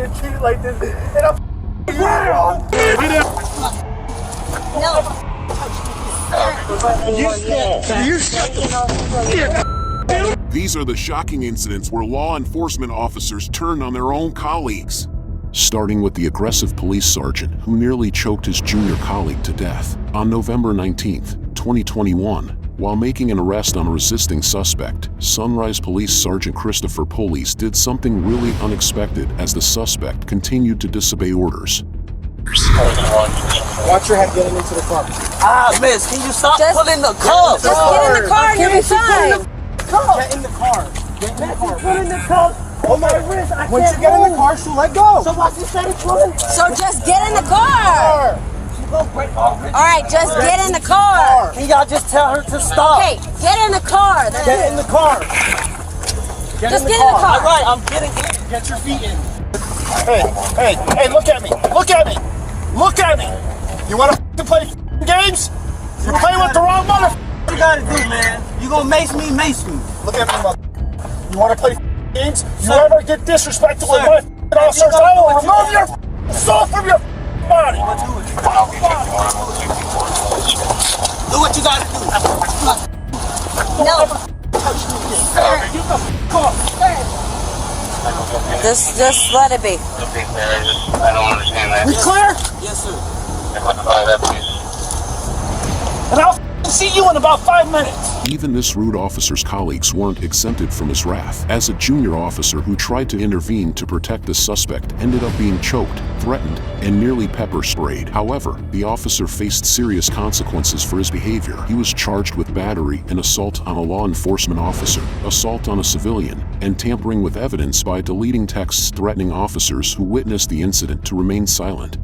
being treated like this, and I'm These are the shocking incidents where law enforcement officers turn on their own colleagues. Starting with the aggressive police sergeant who nearly choked his junior colleague to death. On November 19th, 2021, while making an arrest on a resisting suspect, Sunrise Police Sergeant Christopher Police did something really unexpected as the suspect continued to disobey orders. watch your head getting into the car. Miss, can you stop pulling the cuffs? Just get in the car and you'll be fine. Get in the car. Get in the car. Put in the cuffs on my wrist. I Once you can't get in the move. car, she'll let go. So why she started pulling? So just get in the car. All right, just get in the car. Can y'all just tell her to stop? Okay, get in the car. Then. Get in the car. Just get in the car. All right, I'm getting in. Get your feet in. Hey, look at me. Look at me. Look at me. You want to play games? You're playing with the wrong mother. What you gotta do, man? You gonna mace me, mace me. Look at me, mother. You want to play games? You Sir. ever get disrespectful with Sir. my officers? I will remove your soul from your body. Do what you gotta do. No. Just let it be. I don't understand that. We clear? Yes, sir. I want to buy that piece. And I'll see you in about 5 minutes. Even this rude officer's colleagues weren't exempted from his wrath, as a junior officer who tried to intervene to protect the suspect ended up being choked, threatened, and nearly pepper sprayed. However, the officer faced serious consequences for his behavior. He was charged with battery and assault on a law enforcement officer, assault on a civilian, and tampering with evidence by deleting texts threatening officers who witnessed the incident to remain silent.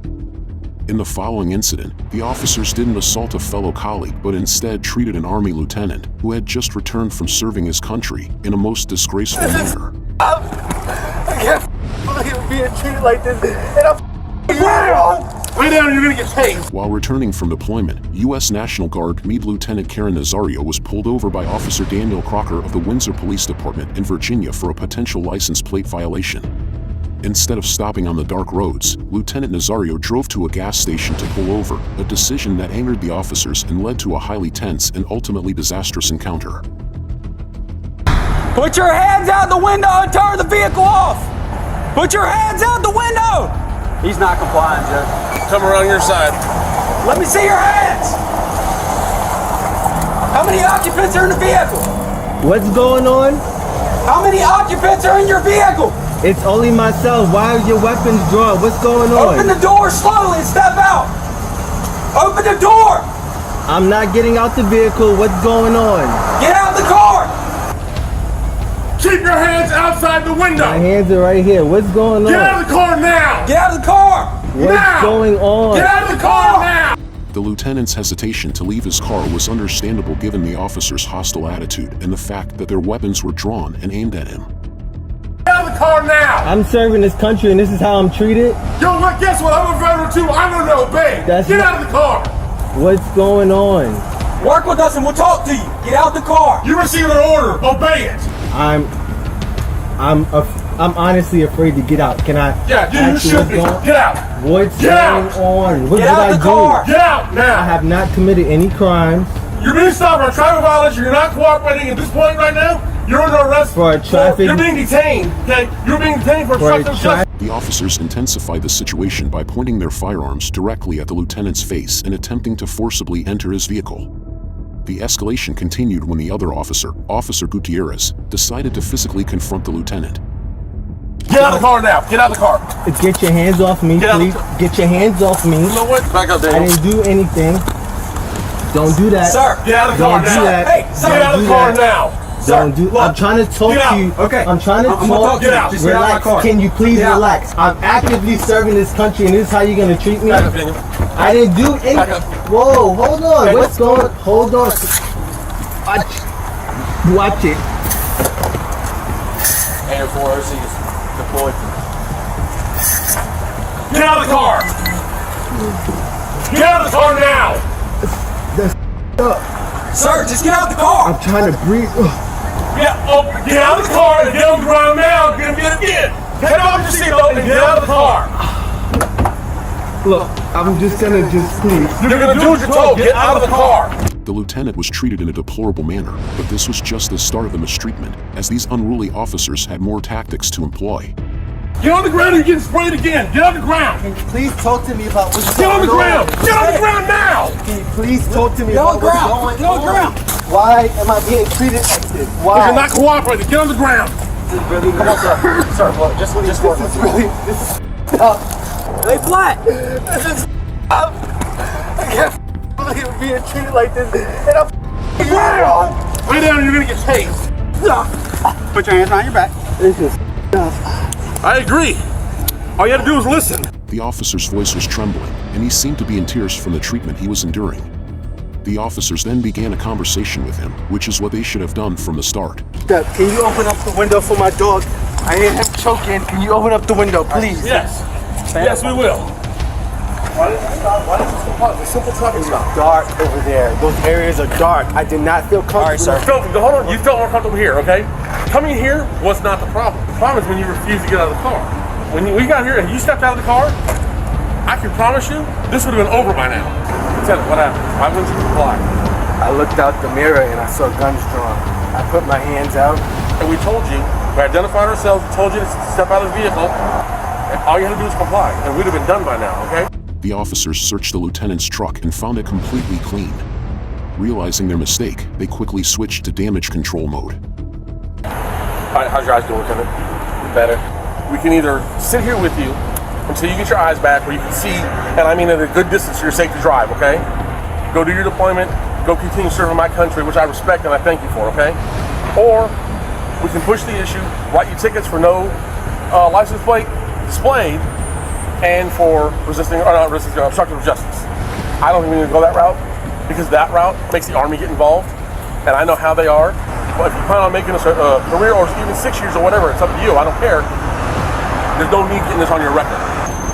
In the following incident, the officers didn't assault a fellow colleague but instead treated an Army lieutenant who had just returned from serving his country in a most disgraceful manner. I can't believe being treated like this, and I'm lay down, you're gonna get paid. While returning from deployment, U.S. National Guard Meade Lieutenant Karen Nazario was pulled over by Officer Daniel Crocker of the Windsor Police Department in Virginia for a potential license plate violation. Instead of stopping on the dark roads, Lieutenant Nazario drove to a gas station to pull over, a decision that angered the officers and led to a highly tense and ultimately disastrous encounter. Put your hands out the window and turn the vehicle off! Put your hands out the window! He's not complying, Judge. Come around your side. Let me see your hands! How many occupants are in the vehicle? What's going on? How many occupants are in your vehicle? It's only myself. Why are your weapons drawn? What's going on? Open the door slowly and step out! Open the door! I'm not getting out the vehicle. What's going on? Get out of the car! Keep your hands outside the window. My hands are right here. What's going on? Get out of the car now. Get out of the car! What's now! going on? Get out of the car now. The lieutenant's hesitation to leave his car was understandable given the officer's hostile attitude and the fact that their weapons were drawn and aimed at him. Get out of the car now. I'm serving this country and this is how I'm treated? Yo, what? Guess what? I'm a veteran too. I don't obey. That's Get not- out of the car. What's going on? Work with us and we'll talk to you. Get out the car. You received an order. Obey it. I'm honestly afraid to get out. Can I? Yeah, you ask should what's be. going- Get out. What's Get going out. on? What Get did out I the do? car. Get out now. I have not committed any crimes You're being stopped for a traffic violation. You're not cooperating at this point right now. You're under arrest For a traffic- You're being detained. Okay, you're being detained for for a obstruction of traffic. justice. The officers intensified the situation by pointing their firearms directly at the lieutenant's face and attempting to forcibly enter his vehicle. The escalation continued when the other officer, Officer Gutierrez, decided to physically confront the lieutenant. Get out of the car now. Get out of the car. Get your hands off me, Get out. please. Get your hands off me. You know what? Back up, I Daniel. didn't do anything. Don't do that. Sir, Get out of the car Don't do now. that. Hey, sir, Get out of the Don't do car that. now. Don't do. I'm trying to talk Get out. to you. Okay. I'm trying to I'm gonna talk talk. to you. Get out. Just get out of my Relax. car. Can you please Get out. relax? I'm actively serving this country, and this is how you're gonna treat me? Back up, Daniel. I didn't do any. Back up. Whoa, hold on. Hey, What's going? Hold on. Watch it. Air 4 OC is deployed. Get out of the car. Get out of the car now. Up. Sir, just get out the car. I'm trying to breathe. Get out of the car and get on the ground now. Get him, get him, get him. Get off your seatbelt and get out of the car. Look, I'm just gonna please. You're gonna do what you're told. Get out of the car. The lieutenant was treated in a deplorable manner, but this was just the start of the mistreatment, as these unruly officers had more tactics to employ. Get on the ground or you're getting sprayed again. Get on the ground. Can you please talk to me about what's Get on going the ground. on? Get on the ground now. Can you please talk to me about what's going on? Get on the ground. Why am I being treated like this? Why? You're not cooperating. Get on the ground. This is really, come on, sir. Sir, look, just what he's for. This is really, this is Lay flat. This is I can't believe I'm being treated like this. And I'm wrong. Lay down and you're gonna get tased. Put your hands on your back. This is I agree. All you had to do was listen. The officer's voice was trembling, and he seemed to be in tears from the treatment he was enduring. The officers then began a conversation with him, which is what they should have done from the start. Can you open up the window for my dog? I hear him choking. Can you open up the window, please? Yes. Yes, we will. Why did you stop? Why did you stop? The simple traffic stop. Dark over there. Those areas are dark. I did not feel comfortable. All right, sir. Hold on. You felt more comfortable here, okay? Coming here was not the problem. The problem is when you refuse to get out of the car. When we got here and you stepped out of the car, I can promise you, this would have been over by now. Lieutenant, what happened? Why wouldn't you comply? I looked out the mirror and I saw guns drawn. I put my hands out. And we told you, we identified ourselves, told you to step out of the vehicle, and all you had to do was comply, and we'd have been done by now, okay? The officers searched the lieutenant's truck and found it completely clean. Realizing their mistake, they quickly switched to damage control mode. How's your eyes doing, Lieutenant? Better. We can either sit here with you until you get your eyes back where you can see, and I mean at a good distance, you're safe to drive, okay? Go do your deployment, go continue serving my country, which I respect and I thank you for, okay? Or we can push the issue, write you tickets for no license plate displayed and for obstructive of justice. I don't think we need to go that route because that route makes the Army get involved, and I know how they are. But if you plan on making this a career or even 6 years or whatever, it's up to you. I don't care. There's no need getting this on your record.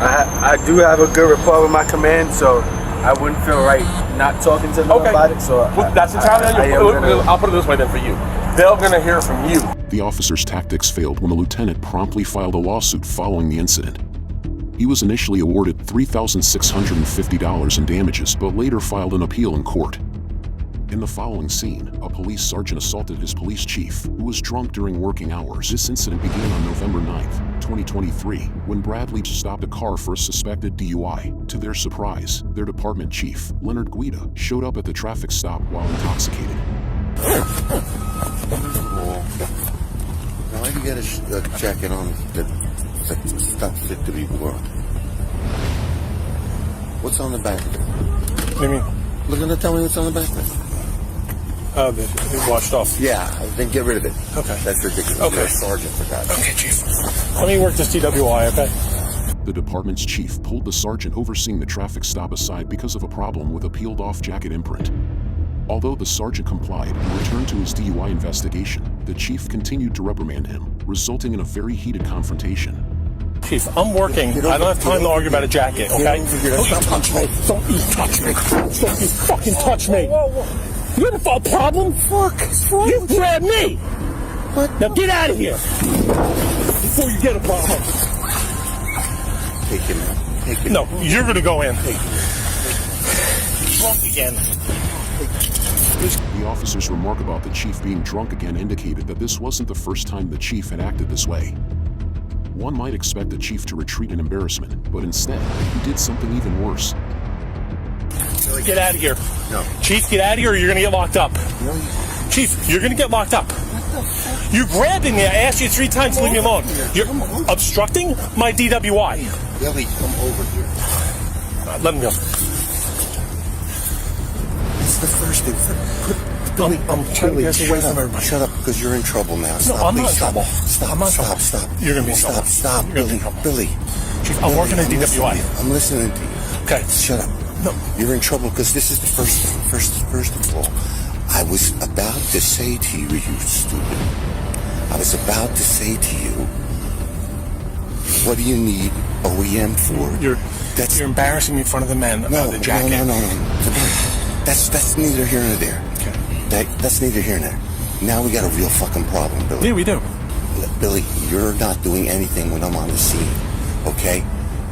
I do have a good rapport with my command, so I wouldn't feel right not talking to them about it. So that's entirely on you. I'll put it this way then for you. They're going to hear from you. The officer's tactics failed when the lieutenant promptly filed a lawsuit following the incident. He was initially awarded $3,650 in damages, but later filed an appeal in court. In the following scene, a police sergeant assaulted his police chief, who was drunk during working hours. This incident began on November 9th, 2023, when Bradley stopped a car for a suspected DUI. To their surprise, their department chief, Leonard Guida, showed up at the traffic stop while intoxicated. Why do you get a jacket on that stops it to be worn? What's on the back of it? What do you mean? Look at tell me what's on the back of it. Oh, it washed off. Yeah, then get rid of it. Okay. That's ridiculous. Okay. You're a sergeant for that. Okay, Chief. Let me work this DWI, okay? The department's chief pulled the sergeant overseeing the traffic stop aside because of a problem with a peeled-off jacket imprint. Although the sergeant complied and returned to his DUI investigation, the chief continued to reprimand him, resulting in a very heated confrontation. Chief, I'm working. I don't have time to argue about a jacket, okay? Don't you touch me. Don't you touch me. Don't you fucking touch me. You have a problem? Fuck. You grabbed me. What? Now get out of here before you get a problem. Take him out. Take him. No, you're going to go in. Drunk again. The officer's remark about the chief being drunk again indicated that this wasn't the first time the chief had acted this way. One might expect the chief to retreat in embarrassment, but instead, he did something even worse. Get out of here. No. Chief, get out of here or you're going to get locked up. No. Chief, you're going to get locked up. You're grabbing me. I asked you 3 times to leave me alone. You're obstructing my DWI. Billy, come over here. Let me go. It's the first thing. Billy, I'm trying to get away from everybody. Shut up, because you're in trouble now. Stop, I'm please, not in trouble. Stop, I'm not in stop, trouble. stop. You're going to be in trouble. Stop, You're gonna be Billy, in trouble. Billy. Chief, I'm working at DWI. I'm listening to you. Okay. Shut up. No. You're in trouble because this is the first of all. I was about to say to you, you stupid. I was about to say to you, what do you need OEM for? You're embarrassing me in front of the men about the jacket. No. That's neither here nor there. Okay. That's neither here nor there. Now we got a real fucking problem, Billy. Yeah, we do. Billy, you're not doing anything when I'm on the scene, okay?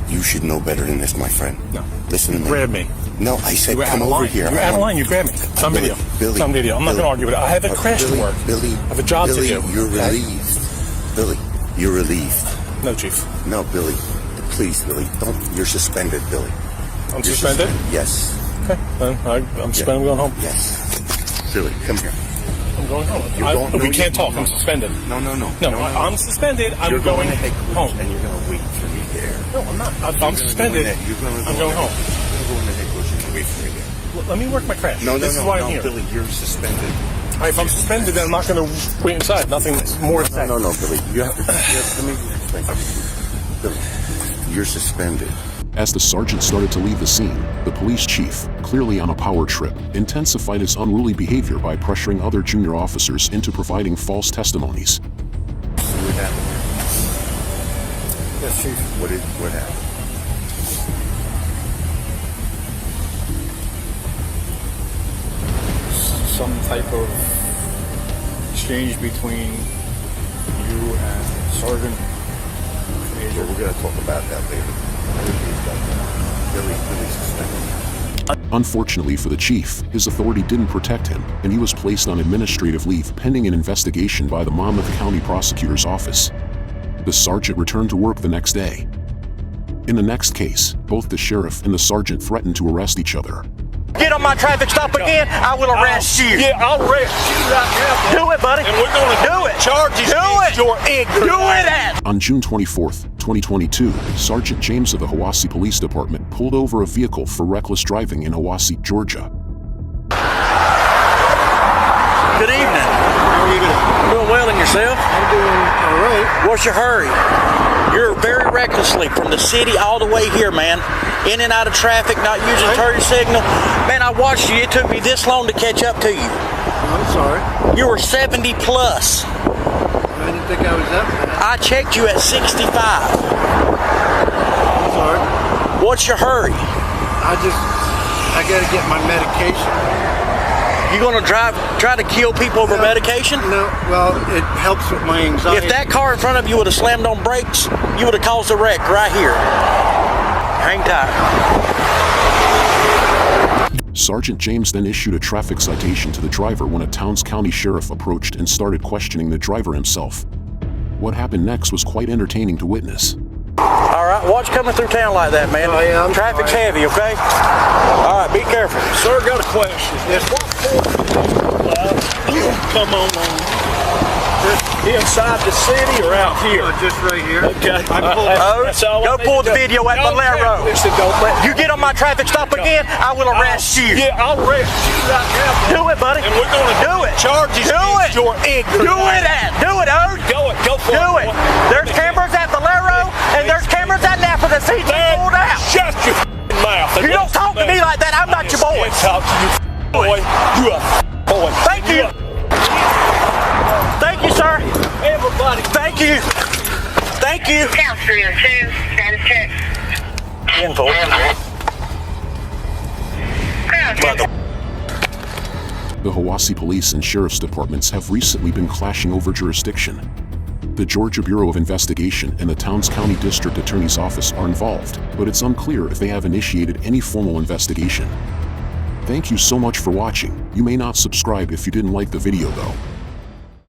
You should know better than this, my friend. No. Listen to me. Grab me. No, I said You were come out of over line. here. You were out of line. You grabbed me. It's on video. Billy, It's on video. I'm not going to argue with it. I have a crash to work. Billy, I have a job to do. You're relieved. Billy, you're relieved. No, Chief. No, Billy. Please, Billy, don't. You're suspended, Billy. I'm suspended? Yes. Okay. Then I'm suspended. I'm going home. Yes. Billy, come here. I'm going home. We can't talk. I'm suspended. No. I'm suspended. You're going to home. And you're going to wait for me there. No, I'm not. I'm suspended. I'm going home. You're going to headquarters. You can wait for me there. Well, let me work my crash. This is why I'm here. Billy, you're suspended. All right, if I'm suspended, then I'm not going to wait inside. Nothing more to say. No, Billy. You have to. Let me explain something. Billy, you're suspended. As the sergeant started to leave the scene, the police chief, clearly on a power trip, intensified his unruly behavior by pressuring other junior officers into providing false testimonies. See what happened? Yes, Chief. What happened? Some type of exchange between you and Sergeant Major. We're going to talk about that later. Billy's suspended. Unfortunately for the chief, his authority didn't protect him, and he was placed on administrative leave pending an investigation by the Monmouth County Prosecutor's Office. The sergeant returned to work the next day. In the next case, both the sheriff and the sergeant threatened to arrest each other. Get on my traffic stop again, I will arrest you. Yeah, I'll arrest you right now. Do it, buddy. And we're going to do it. Charges do it. Your ignorance. Do it. On June 24th, 2022, Sergeant James of the Hiwassee Police Department pulled over a vehicle for reckless driving in Hiwassee, Georgia. Good evening. How are you doing? Doing well, and yourself? I'm doing all right. What's your hurry? You're very recklessly from the city all the way here, man. In and out of traffic, not using turn signal. Man, I watched you. It took me this long to catch up to you. I'm sorry. You were 70 plus. I didn't think I was that bad. I checked you at 65. I'm sorry. What's your hurry? I got to get my medication. You gonna try to kill people over medication? No, well, it helps with my anxiety. If that car in front of you would have slammed on brakes, you would have caused a wreck right here. Hang tight. Sergeant James then issued a traffic citation to the driver when a Towns County sheriff approached and started questioning the driver himself. What happened next was quite entertaining to witness. All right, watch coming through town like that, man. Oh, yeah, Traffic's heavy, okay? All right, be careful. Sir, got a question. Yes. Come on. Inside the city or out here? Just right here. Okay. Go pull the video at Valero. Listen, don't let You get on my traffic stop again, I will arrest you. Yeah, I'll arrest you right now. Do it, buddy. And we're going to do it. Charges do it. Your ignorance. Do it, Do it, Ode. Go for Do it. it. There's cameras at Valero, and there's cameras at Napa that see you pulled out. Shut your mouth. You don't talk to me like that. I'm not your boy. Talk to you, boy. You a boy. Thank you. Thank you, sir. Everybody. Thank you. Thank you. Count 302, status check. Info. The Hiwassee Police and Sheriff's Departments have recently been clashing over jurisdiction. The Georgia Bureau of Investigation and the Towns County District Attorney's Office are involved, but it's unclear if they have initiated any formal investigation. Thank you so much for watching. You may not subscribe if you didn't like the video though.